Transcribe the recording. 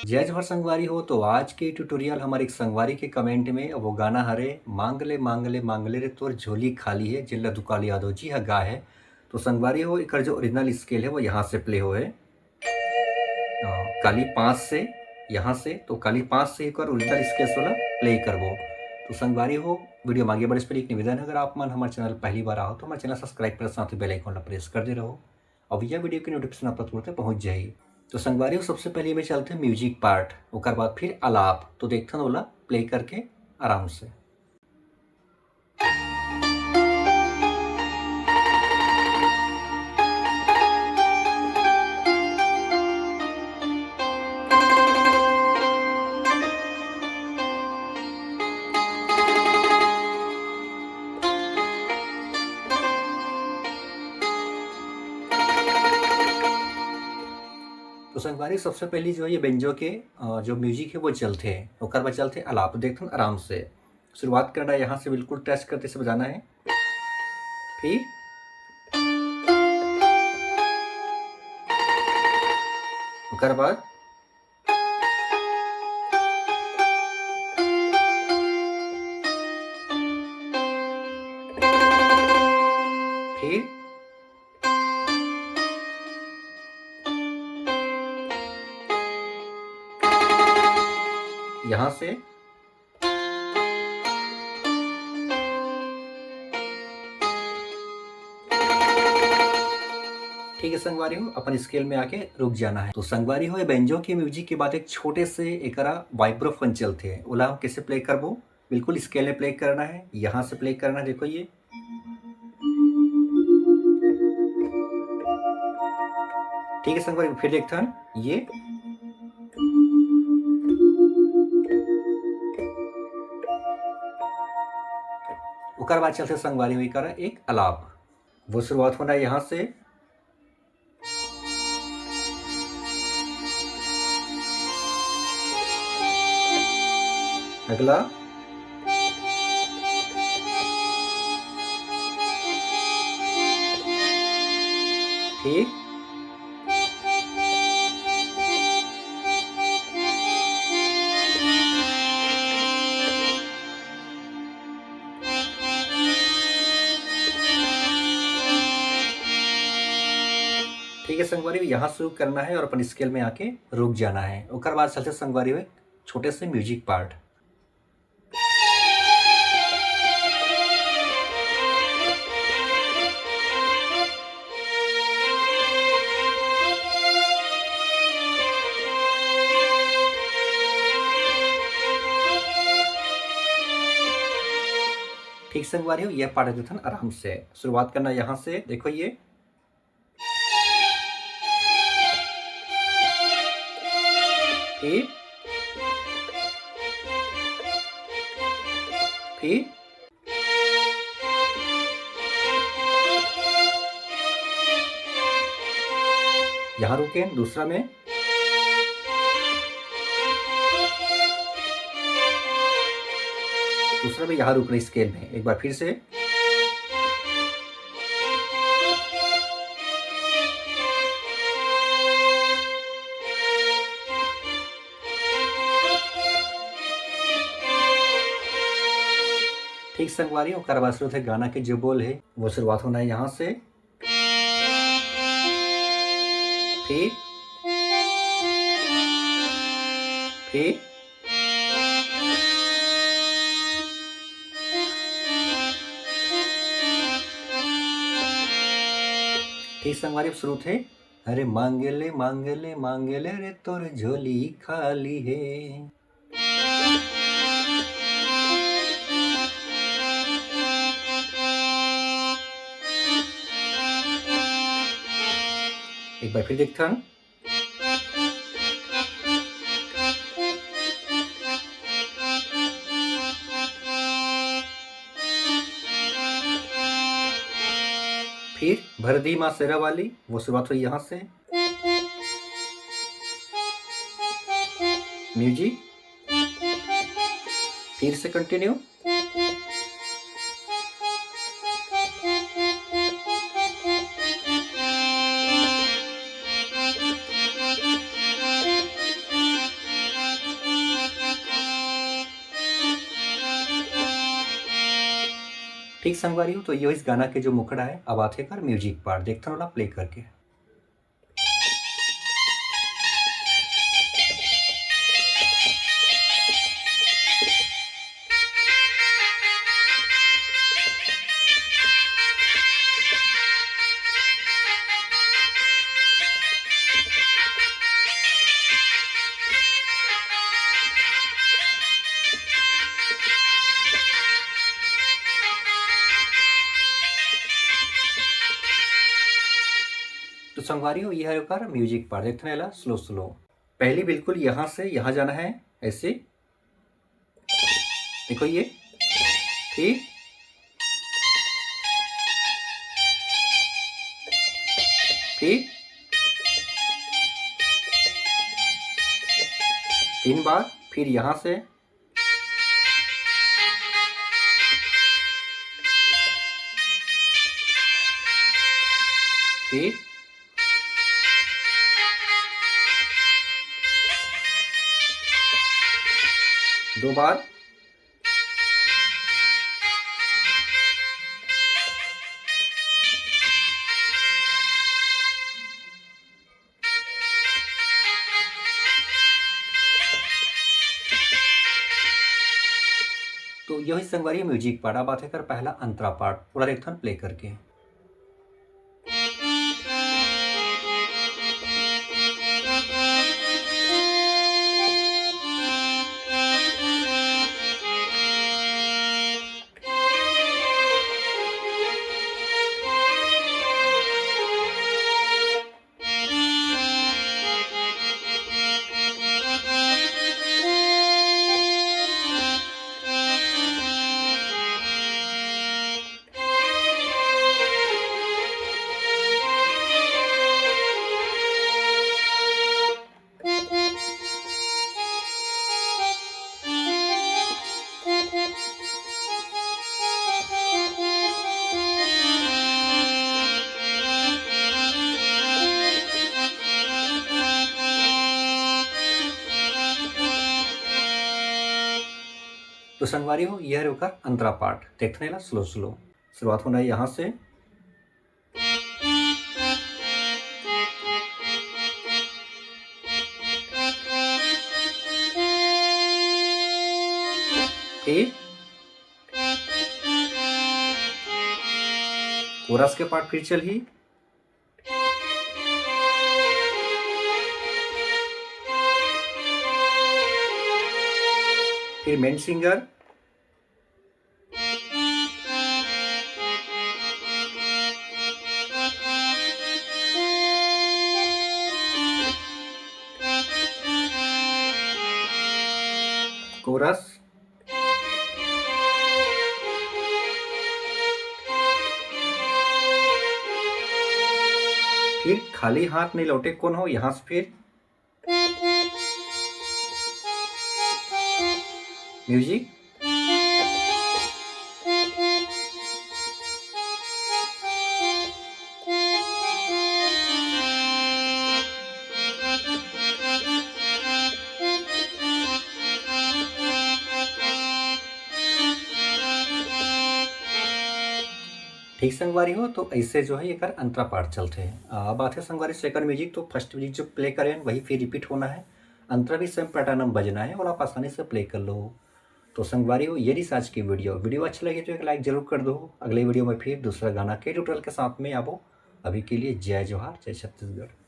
जय जोहर संगवारी हो। तो आज के ट्यूटोरियल हमारे एक संगवारी के कमेंट में वो गाना हरे मांगले मांगले रे तोर झोली खाली है जिला दुकाल यादव जी हा गा है। तो संगवारी हो एक जो ओरिजिनल स्केल है वो यहाँ से प्ले हो है काली 5 से यहाँ से। तो काली 5 से एक और ओरिजिनल स्केल वाला प्ले करबो। तो संगवारी हो वीडियो में आगे बढ़े से पहले एक निवेदन है, अगर आप मन हमारे चैनल पहली बार आओ तो हमारे चैनल सब्सक्राइब कर साथ ही बेल आइकन प्रेस कर दे रहो। अब यह वीडियो की नोटिफिकेशन आप तुरंत पहुंच जाएगी। तो संगवारी सबसे पहले में चलते हैं म्यूजिक पार्ट, और बाद फिर आलाप। तो देखते वाला प्ले करके आराम से। तो संगवारी सबसे पहली जो है ये बेंजो के जो म्यूजिक है वो चलते हैं, और बाद चलते आलाप। देखते हैं आराम से शुरुआत करना है, यहाँ से बिल्कुल टच करते से बजाना है। फिर ओकर बाद फिर यहाँ से ठीक है संगवारी हो, अपन स्केल में आके रुक जाना है। तो संगवारी हो बेंजो के म्यूजिक के बाद एक छोटे से एक वाइब्रोफोन चलते हैं, ओला हम कैसे प्ले करबो। बिल्कुल स्केल में प्ले करना है, यहाँ से प्ले करना है। देखो ये ठीक है संगवारी, फिर देखते हैं ये ओकर बाद चलते संगवारी हुई कर एक आलाप। वो शुरुआत होना है यहाँ से, अगला ठीक, ठीक है संगवारी यहाँ शुरू करना है और अपन स्केल में आके रुक जाना है। ओकर बाद चलते संगवारी हुए छोटे से म्यूजिक पार्ट। ठीक संगवारी हो, यह पार्ट देते आराम से शुरुआत करना यहाँ से। देखो ये फिर फिर यहाँ रुके दूसरा में, दूसरा में यहाँ रुकना स्केल में। एक बार फिर से ठीक संगवारी हो, कर शुरू थे गाना के जो बोल है वो शुरुआत होना है यहाँ से। फिर फिर ठीक संगवारी शुरू थे अरे मांगले मांगले मांगले रे तोर झोली खाली है। एक बार फिर देखता हूँ, फिर भरदी माँ शेरा वाली वो शुरुआत हुई यहाँ से। म्यूजिक फिर से कंटिन्यू, ठीक संगवारी हो तो ये इस गाना के जो मुखड़ा है अब आते कर म्यूजिक पार्ट देखते वाला प्ले करके। तो संगवारी हो यह कर म्यूजिक पार्ट देखते वाला स्लो स्लो। पहले बिल्कुल यहाँ से यहाँ जाना है ऐसे, देखो ये ठीक, ठीक 3 बार, फिर यहाँ से ठीक 2 बार, तो यही संगवारी म्यूजिक पार्ट। अब आते कर पहला अंतरा पार्ट पूरा देखते प्ले करके। तो संगवारी हो यह होकर अंतरा पार्ट देखने ला स्लो स्लो। शुरुआत होना है यहाँ से, फिर कोरस के पार्ट फिर चल ही, फिर मेन सिंगर, कोरस, फिर खाली हाथ नहीं लौटे कौन हो यहां से, फिर म्यूजिक, ठीक संगवारी हो तो ऐसे जो है ये कर अंतरा पार्ट चलते हैं। अब आते संगवारी सेकंड म्यूजिक। तो फर्स्ट म्यूजिक जो प्ले करें वही फिर रिपीट होना है, अंतरा भी सेम पैटर्न में बजना है और आप आसानी से प्ले कर लो। तो संगवारी हो ये रही आज की वीडियो अच्छी लगी तो एक लाइक जरूर कर दो। अगले वीडियो में फिर दूसरा गाना के ट्यूटोरियल के साथ में आबो। अभी के लिए जय जोहार, जय छत्तीसगढ़।